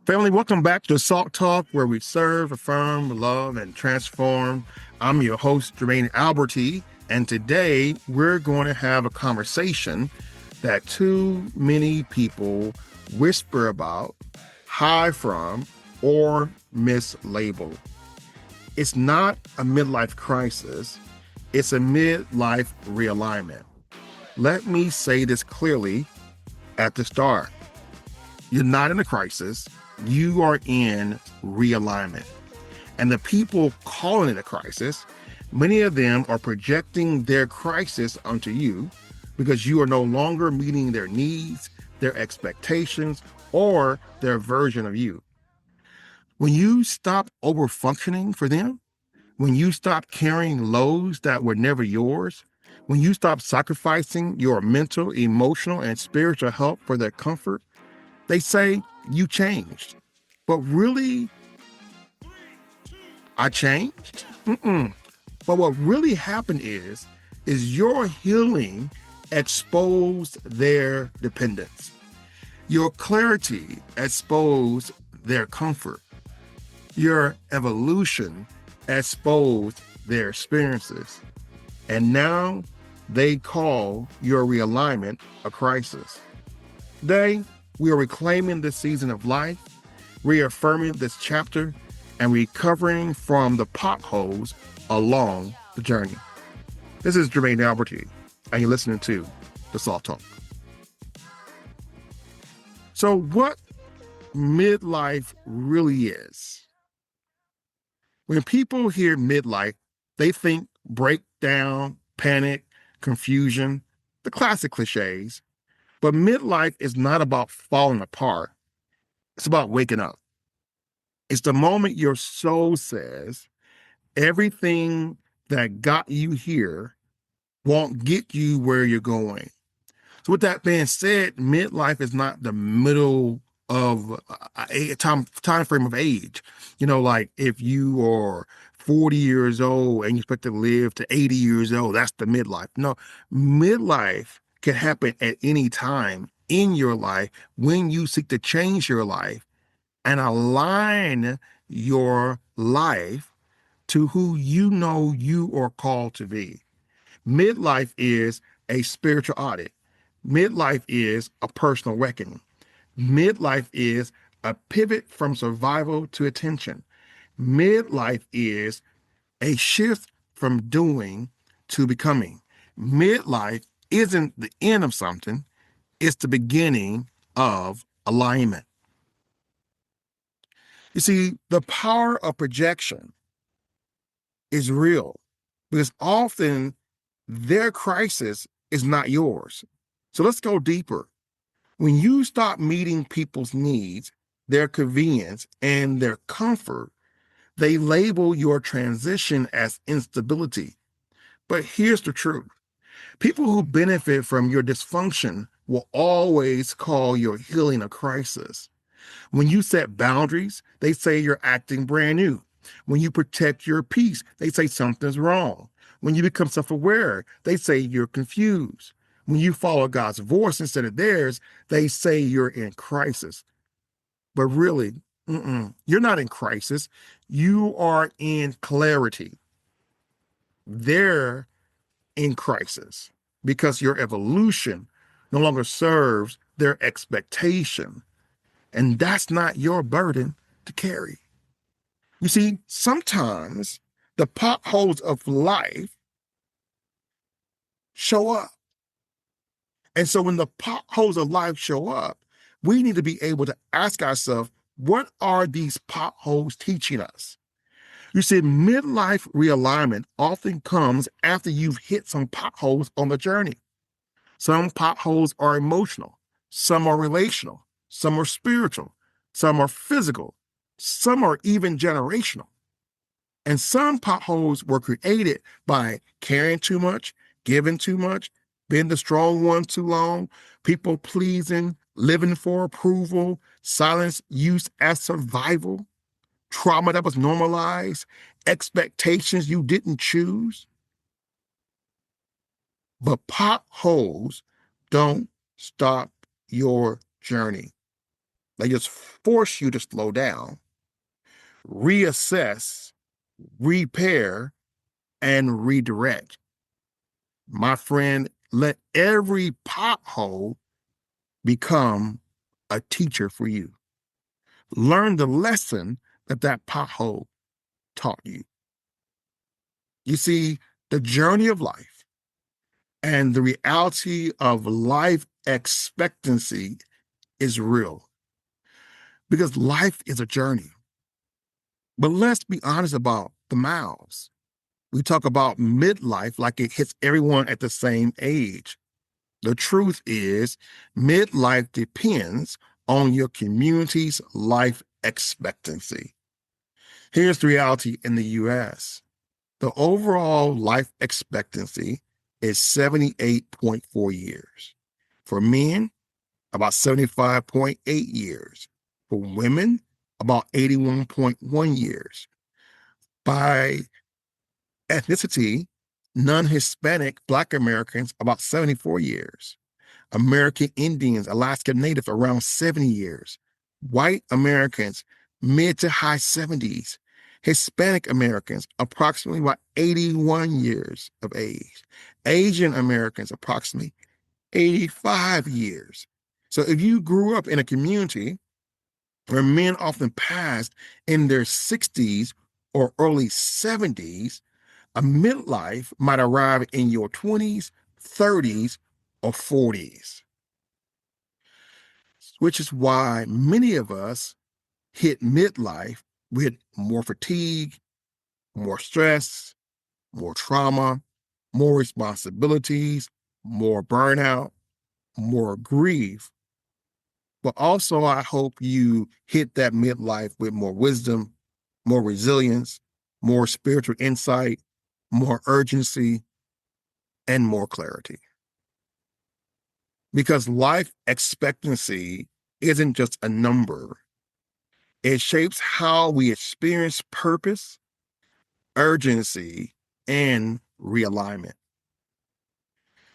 Family, welcome back to Salt Talk, where we serve, affirm, love, and transform. I'm your host, Jermaine Alberti, and today we're going to have a conversation that too many people whisper about, hide from, or mislabel. It's not a midlife crisis, it's a midlife realignment. Let me say this clearly at the start. You're not in a crisis, you are in realignment. And the people calling it a crisis, many of them are projecting their crisis onto you because you are no longer meeting their needs, their expectations, or their version of you. When you stop overfunctioning for them, when you stop carrying loads that were never yours, when you stop sacrificing your mental, emotional, and spiritual health for their comfort, they say you changed. But really, I changed? Mm-mm. But what really happened is your healing exposed their dependence. Your clarity exposed their comfort. Your evolution exposed their experiences. And now they call your realignment a crisis. Today, we are reclaiming this season of life, reaffirming this chapter, and recovering from the potholes along the journey. This is Jermaine Alberti, and you're listening to The Salt Talk. So what midlife really is? When people hear midlife, they think breakdown, panic, confusion, the classic cliches. But midlife is not about falling apart. It's about waking up. It's the moment your soul says everything that got you here won't get you where you're going. So with that being said, midlife is not the middle of a time frame of age. Like if you are 40 years old and you expect to live to 80 years old, that's the midlife. No, midlife can happen at any time in your life when you seek to change your life and align your life to who you know you are called to be. Midlife is a spiritual audit. Midlife is a personal reckoning. Midlife is a pivot from survival to attention. Midlife is a shift from doing to becoming. Midlife isn't the end of something, it's the beginning of alignment. You see, the power of projection is real because often their crisis is not yours. So let's go deeper. When you stop meeting people's needs, their convenience, and their comfort, they label your transition as instability. But here's the truth. People who benefit from your dysfunction will always call your healing a crisis. When you set boundaries, they say you're acting brand new. When you protect your peace, they say something's wrong. When you become self-aware, they say you're confused. When you follow God's voice instead of theirs, they say you're in crisis. But really, you're not in crisis. You are in clarity. They're in crisis because your evolution no longer serves their expectation. And that's not your burden to carry. You see, sometimes the potholes of life show up. And so when the potholes of life show up, we need to be able to ask ourselves, what are these potholes teaching us? You see, midlife realignment often comes after you've hit some potholes on the journey. Some potholes are emotional, some are relational, some are spiritual, some are physical, some are even generational. And some potholes were created by caring too much, giving too much, being the strong one too long, people pleasing, living for approval, silence used as survival, trauma that was normalized, expectations you didn't choose. But potholes don't stop your journey. They just force you to slow down, reassess, repair, and redirect. My friend, let every pothole become a teacher for you. Learn the lesson that that pothole taught you. You see, the journey of life and the reality of life expectancy is real because life is a journey. But let's be honest about the miles. We talk about midlife like it hits everyone at the same age. The truth is, midlife depends on your community's life expectancy. Here's the reality in the US. The overall life expectancy is 78.4 years. For men, about 75.8 years. For women, about 81.1 years. By ethnicity, non-Hispanic Black Americans, about 74 years. American Indians, Alaska Native, around 70 years. White Americans, mid to high 70s. Hispanic Americans, approximately about 81 years of age. Asian Americans, approximately 85 years. So if you grew up in a community where men often passed in their 60s or early 70s, a midlife might arrive in your 20s, 30s, or 40s, which is why many of us hit midlife with more fatigue, more stress, more trauma, more responsibilities, more burnout, more grief. But also, I hope you hit that midlife with more wisdom, more resilience, more spiritual insight, more urgency, and more clarity. Because life expectancy isn't just a number, it shapes how we experience purpose, urgency, and realignment.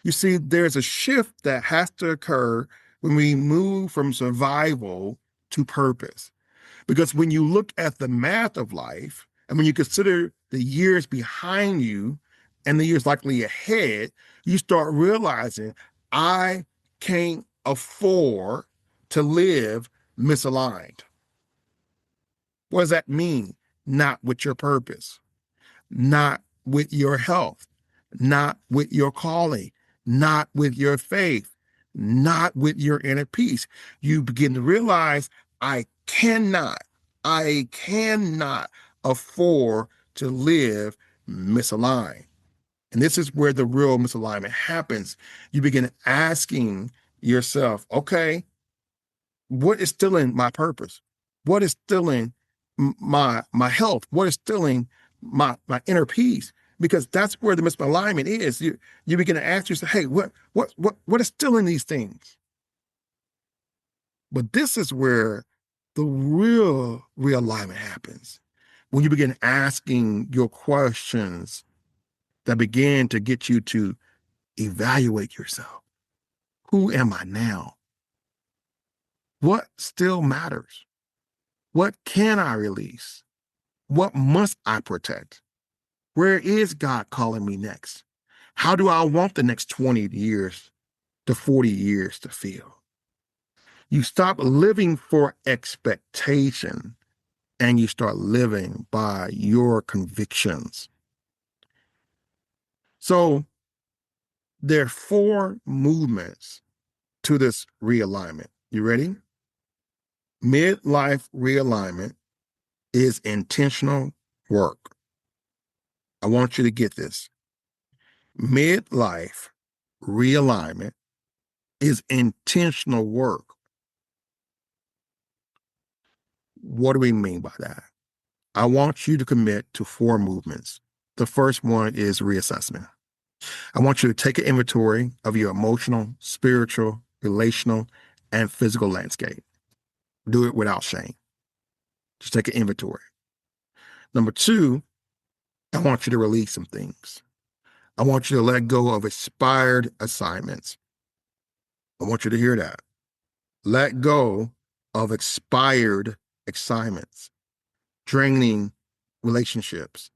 You see, there's a shift that has to occur when we move from survival to purpose. Because when you look at the math of life, and when you consider the years behind you and the years likely ahead, you start realizing I can't afford to live misaligned. What does that mean? Not with your purpose, not with your health, not with your calling, not with your faith, not with your inner peace. You begin to realize I cannot afford to live misaligned. And this is where the real misalignment happens. You begin asking yourself, okay, what is stealing my purpose? What is stealing my health? What is stealing my inner peace? Because that's where the misalignment is. You begin to ask yourself, hey, what is stealing these things? But this is where the real realignment happens. When you begin asking your questions that begin to get you to evaluate yourself. Who am I now? What still matters? What can I release? What must I protect? Where is God calling me next? How do I want the next 20 years to 40 years to feel? You stop living for expectation and you start living by your convictions. So there are four movements to this realignment. You ready? Midlife realignment is intentional work. I want you to get this. Midlife realignment is intentional work. What do we mean by that? I want you to commit to four movements. The first one is reassessment. I want you to take an inventory of your emotional, spiritual, relational, and physical landscape. Do it without shame. Just take an inventory. Number two, I want you to release some things. I want you to let go of expired assignments. I want you to hear that. Let go of expired excitements, draining relationships,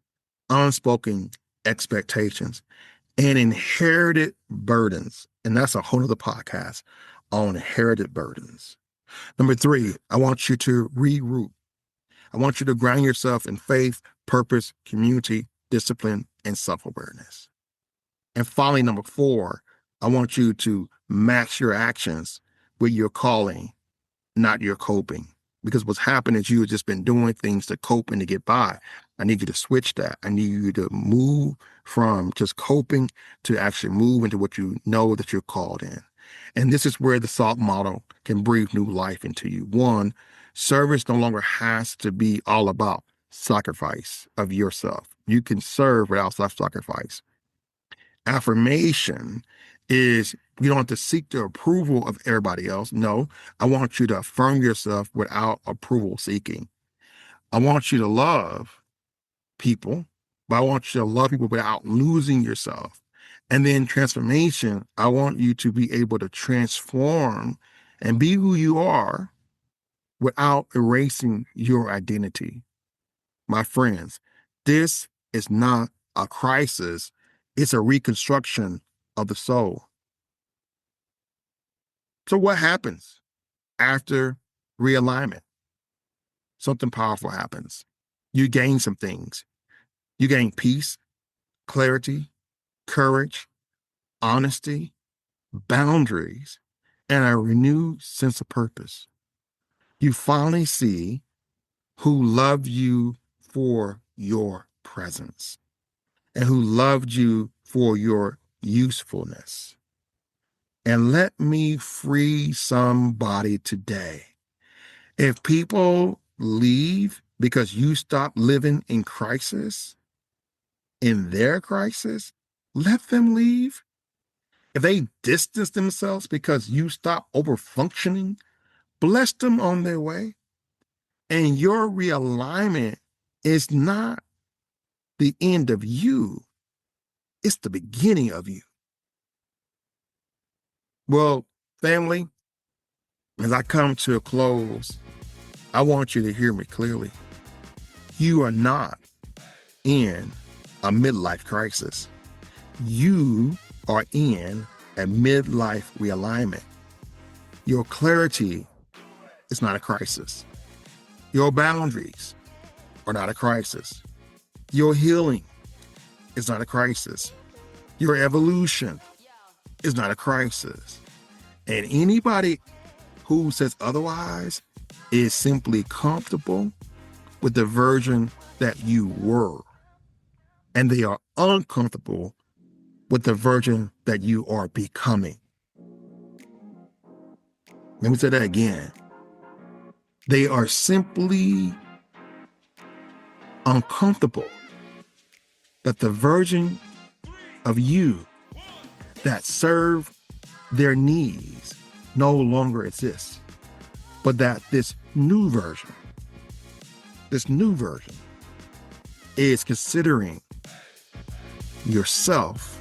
unspoken expectations, and inherited burdens. And that's a whole other podcast on inherited burdens. Number 3, I want you to reroute. I want you to ground yourself in faith, purpose, community, discipline, and self-awareness. And finally, number 4, I want you to match your actions with your calling, not your coping. Because what's happened is you have just been doing things to cope and to get by. I need you to switch that. I need you to move from just coping to actually move into what you know that you're called in. And this is where the SALT model can breathe new life into you. 1, service no longer has to be all about sacrifice of yourself. You can serve without self-sacrifice. Affirmation is you don't have to seek the approval of everybody else. No, I want you to affirm yourself without approval seeking. I want you to love people, but I want you to love people without losing yourself. And then transformation, I want you to be able to transform and be who you are without erasing your identity. My friends, this is not a crisis. It's a reconstruction of the soul. So what happens after realignment? Something powerful happens. You gain some things. You gain peace, clarity, courage, honesty, boundaries, and a renewed sense of purpose. You finally see who loved you for your presence and who loved you for your usefulness. And let me free somebody today. If people leave because you stop living in crisis, in their crisis, let them leave. If they distance themselves because you stop overfunctioning, bless them on their way. And your realignment is not the end of you, it's the beginning of you. Well, family, as I come to a close, I want you to hear me clearly. You are not in a midlife crisis. You are in a midlife realignment. Your clarity is not a crisis. Your boundaries are not a crisis. Your healing is not a crisis. Your evolution is not a crisis. And anybody who says otherwise is simply comfortable with the version that you were. And they are uncomfortable with the version that you are becoming. Let me say that again. They are simply uncomfortable that the version of you that served their needs no longer exists, but that this new version is considering yourself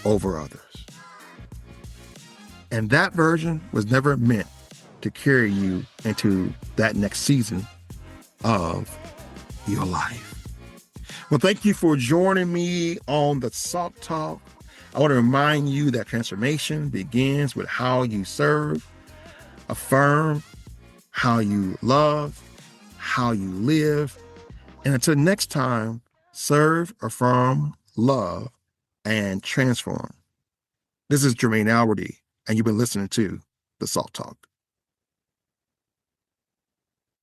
over others. And that version was never meant to carry you into that next season of your life. Well, thank you for joining me on the SALT Talk. I want to remind you that transformation begins with how you serve, affirm, how you love, how you live. And until next time, serve, affirm, love, and transform. This is Jermaine Alworthy, and you've been listening to the SALT Talk.